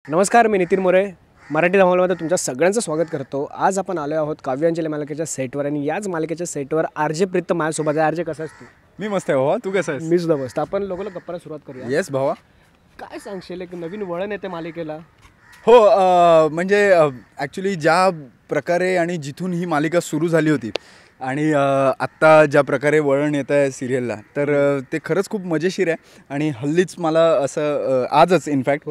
नमस्कार, मी नितीन मोरे. मराठी धमालमध्ये तुमच्या सगळ्यांचं स्वागत करतो. आज आपण आलो आहोत काव्यांजली मालिकेच्या सेटवर आणि याच मालिकेच्या सेटवर आर.जे. प्रीतम माझ्यासोबत आहे. आर.जे. कसा आहेस तू? मी मस्त आहे भावा, तू कसा आहेस? मी सुद्धा मस्त. आपण लोकांना गप्पाला सुरुवात करूया. येस भावा. काय सांगशील, एक नवीन वळण येते मालिकेला? हो, म्हणजे ॲक्च्युली ज्या प्रकारे आणि जिथून ही मालिका सुरू झाली होती आणि आत्ता ज्या प्रकारे वळण येतं आहे सिरियलला, तर ते खरंच खूप मजेशीर आहे. आणि हल्लीच मला असं आजच इनफॅक्ट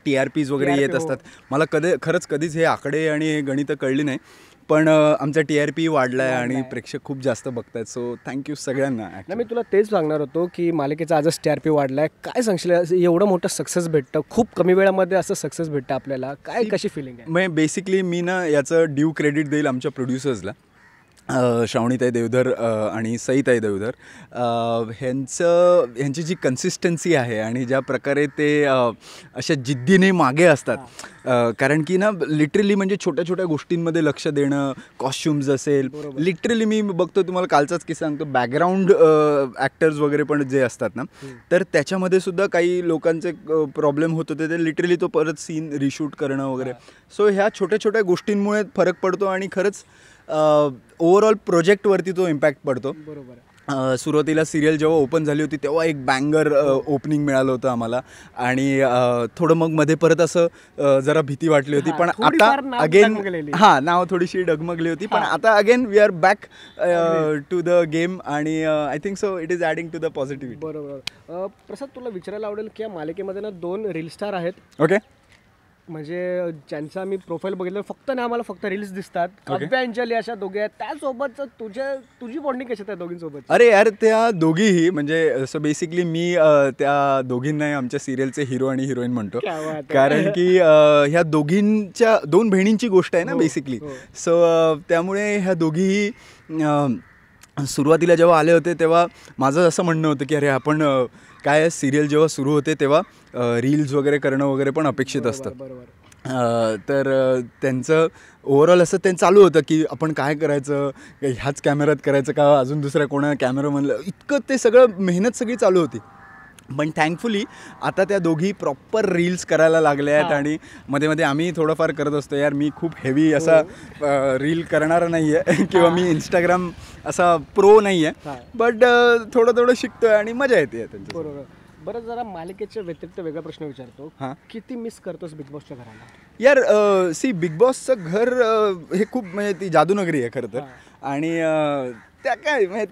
TRPs वगैरे येत असतात. मला खरंच कधीच हे आकडे आणि हे गणितं कळली नाही, पण आमचा TRP वाढला आहे आणि प्रेक्षक खूप जास्त बघत आहेत. सो थँक्यू सगळ्यांना. नाही, मी तुला तेच सांगणार होतो की मालिकेचा आजच TRP वाढला आहे. काय सांगशील, एवढं मोठं सक्सेस भेटतं, खूप कमी वेळामध्ये असं सक्सेस भेटतं आपल्याला, काय कशी फिलिंग आहे? मग बेसिकली मी ना याचं ड्यू क्रेडिट देईल आमच्या प्रोड्युसर्सला, श्रावणीताई देवधर आणि सईताई देवधर. ह्यांची जी कन्सिस्टन्सी आहे आणि ज्या प्रकारे ते अशा जिद्दीने मागे असतात, कारण की ना लिटरली म्हणजे छोट्या छोट्या गोष्टींमध्ये लक्ष देणं, कॉस्ट्युम्स असेल, लिटरली मी बघतो, तुम्हाला कालचाच किस्सा सांगतो, बॅकग्राऊंड ॲक्टर्स वगैरे पण जे असतात ना, तर त्याच्यामध्ये सुद्धा काही लोकांचे प्रॉब्लेम होत होते, ते लिटरली तो परत सीन रिशूट करणं वगैरे. सो ह्या छोट्या छोट्या गोष्टींमुळे फरक पडतो आणि खरंच ओव्हरऑल प्रोजेक्टवरती तो इम्पॅक्ट पडतो. बरोबर. सुरुवातीला सिरियल जेव्हा ओपन झाली होती तेव्हा एक बँगर ओपनिंग मिळालं होतं आम्हाला आणि थोडं मग मध्ये परत असं जरा भीती वाटली होती, पण आता अगेन नाव थोडीशी डगमगली होती, पण आता again we are back to the game आणि I think so it is adding to the positivity. बरोबर. प्रसाद, तुला विचारायला आवडेल की या मालिकेमध्ये ना 2 रील स्टार आहेत. ओके. म्हणजे ज्यांचा मी प्रोफाईल बघितलं, फक्त ना आम्हाला फक्त रील्स दिसतात. काव्यांजली अशा दोघे आहेत. त्यासोबत तुझी बॉन्डिंग कशी त्या दोघींसोबत? अरे यार, त्या दोघीही म्हणजे सो बेसिकली मी त्या दोघींनाही आमच्या सिरियलचे हिरो आणि हिरोईन म्हणतो, कारण की ह्या दोघींच्या 2 बहिणींची गोष्ट आहे ना बेसिकली. सो त्यामुळे ह्या दोघीही सुरुवातीला जेव्हा आले होते तेव्हा माझं असं म्हणणं होतं की अरे आपण काय सिरियल जेव्हा सुरू होते तेव्हा रील्स वगैरे करणं वगैरे पण अपेक्षित असतं. तर त्यांचं ओव्हरऑल असं ते चालू होतं की आपण काय करायचं, ह्याच कॅमेऱ्यात करायचं का अजून दुसऱ्या कोणा कॅमेरामॅनला, इतकं ते सगळं मेहनत सगळी चालू होती. पण थँकफुली आता त्या दोघी प्रॉपर रील्स करायला लागल्या आहेत आणि मध्ये मध्ये आम्ही थोडंफार करत असतो. यार, मी खूप हेवी असा रील करणारा नाही आहे किंवा मी इंस्टाग्राम असा प्रो नाही आहे, बट थोडं शिकतोय आणि मजा येते त्यांच्या. बरोबर. बरं, जरा मालिकेच्या व्यतिरिक्त वेगळा प्रश्न विचारतो. किती मिस करतोस बिग बॉसच्या घराला? यार सी, बिग बॉसचं घर हे खूप म्हणजे ती जादूनगरी आहे खरं तर. आणि त्या काय म्हणजे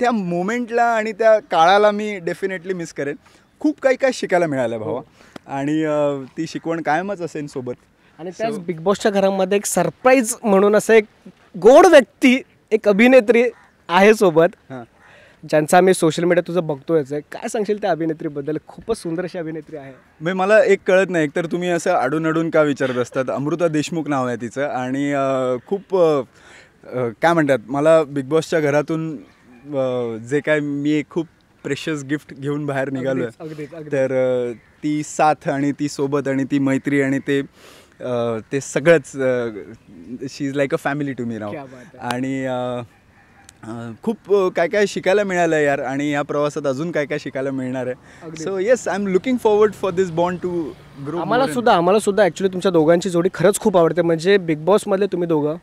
त्या मोमेंटला आणि त्या काळाला मी डेफिनेटली मिस करेन. खूप काही शिकायला मिळालं भावा, आणि ती शिकवण कायमच असेल सोबत. आणि त्याच बिग बॉसच्या घरामध्ये एक सरप्राईज म्हणून असं एक गोड व्यक्ती, एक अभिनेत्री आहे सोबत, ज्यांचा आम्ही सोशल मीडिया तुझं बघतोयच आहे. काय सांगशील त्या अभिनेत्रीबद्दल? खूपच सुंदर अशी अभिनेत्री आहे. म्हणजे मला एक कळत नाही, एकतर तुम्ही असं अडून का विचारत असतात. अमृता देशमुख नाव आहे तिचं आणि खूप काय म्हणतात, मला बिग बॉसच्या घरातून जे काय मी एक खूप प्रेशियस गिफ्ट घेऊन बाहेर निघालो आहे, तर ती साथ आणि ती सोबत आणि ती मैत्री आणि ते सगळंच, she is like a family to me नाव. आणि खूप काय शिकायला मिळालं यार, आणि या प्रवासात अजून काय शिकायला मिळणार आहे. So yes, I am looking forward for this bond to grow. आम्हाला सुद्धा ॲक्च्युली तुमच्या दोघांची जोडी खरंच खूप आवडते. म्हणजे बिग बॉसमधले तुम्ही दोघं,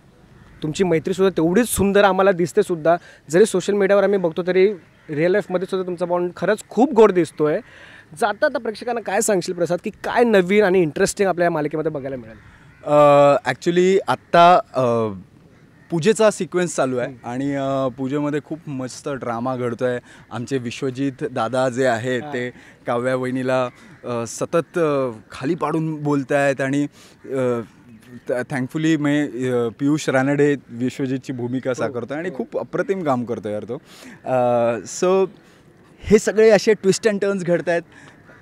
तुमची मैत्रीसुद्धा तेवढीच सुंदर आम्हाला दिसते सुद्धा. जरी सोशल मीडियावर आम्ही बघतो तरी रिअल लाईफमध्ये सुद्धा तुमचा बॉन्ड खरंच खूप गोड दिसतोय. जाता प्रेक्षकांना काय सांगशील प्रसाद, की काय नवीन आणि इंटरेस्टिंग आपल्या या मालिकेमध्ये बघायला मिळेल? ॲक्च्युली आत्ता पूजेचा सिक्वेन्स चालू आहे आणि पूजेमध्ये खूप मस्त ड्रामा घडतो आहे. आमचे विश्वजित दादा जे आहेत ते काव्या वहिनीला सतत खाली पाडून बोलत आहेत आणि थँकफुली पियुष रानडे विश्वजितची भूमिका साकारतो आणि खूप अप्रतिम काम करतो यार तो. सो हे सगळे असे ट्विस्ट अँड टर्न्स घडत आहेत.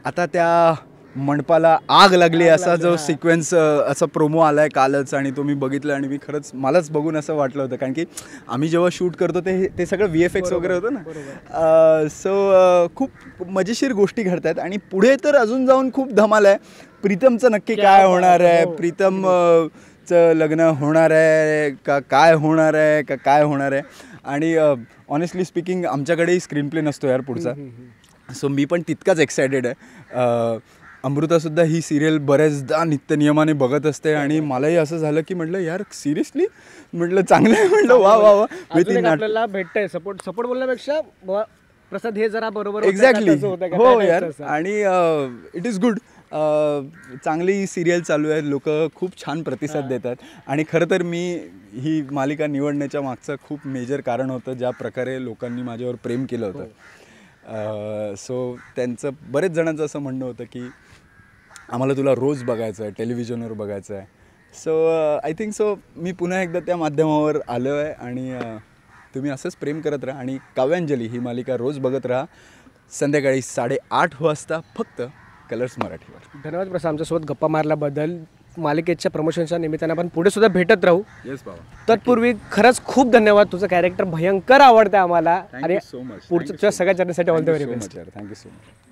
आता त्या मंडपाला आग लागली असा जो सिक्वेन्स, असा प्रोमो आला आहे कालच आणि तो मी बघितला आणि मी खरंच मलाच बघून असं वाटलं होतं, कारण की आम्ही जेव्हा शूट करतो ते सगळं VFX वगैरे होतं ना. सो खूप मजेशीर गोष्टी घडत आहेत आणि पुढे तर अजून जाऊन खूप धमाल आहे. प्रीतमचं नक्की काय होणार आहे, प्रीतमचं लग्न होणार आहे का काय होणार आहे, आणि ऑनेस्टली स्पीकिंग आमच्याकडेही स्क्रीन प्ले नसतो यार पुढचा. सो मी पण तितकाच एक्सायटेड आहे. अमृतासुद्धा ही सिरियल बऱ्याचदा नित्यनियमाने बघत असते आणि मलाही असं झालं की म्हटलं यार सिरियसली म्हटलं चांगलं आहे, म्हटलं वा वा वा अजून एक आपल्याला भेटतंय सपोर्ट बोलण्यापेक्षा प्रसाद हे जरा बरोबर होतं का, एक्झॅक्टली तसं होतं का, हो काय यार. टाईपचं असं? आणि इट इज गुड. चांगली सिरियल चालू आहे, लोक खूप छान प्रतिसाद देतात आणि खरं तर मी ही मालिका निवडण्याच्या मागचं खूप मेजर कारण होतं ज्या प्रकारे लोकांनी माझ्यावर प्रेम केलं होतं. सो त्यांचं बरेच जणांचं असं म्हणणं होतं की आम्हाला तुला रोज बघायचं आहे, टेलिव्हिजनवर बघायचं आहे. सो आय थिंक सो मी पुन्हा एकदा त्या माध्यमावर आलो आहे आणि तुम्ही असंच प्रेम करत राहा आणि काव्यांजली ही मालिका रोज बघत राहा संध्याकाळी 8:30 वाजता फक्त कलर्स मराठीवर. धन्यवाद प्रसाद आमच्यासोबत गप्पा मारल्याबद्दल. मालिकेच्या प्रमोशनच्या निमित्तानं आपण पुढे सुद्धा भेटत राहू. येस बाबा. तत्पूर्वी खरंच खूप धन्यवाद. तुझं कॅरेक्टर भयंकर आवडतं आम्हाला आणि सो मच. पुढच्या सगळ्या चॅनलसाठी all the very best. Thank you so much.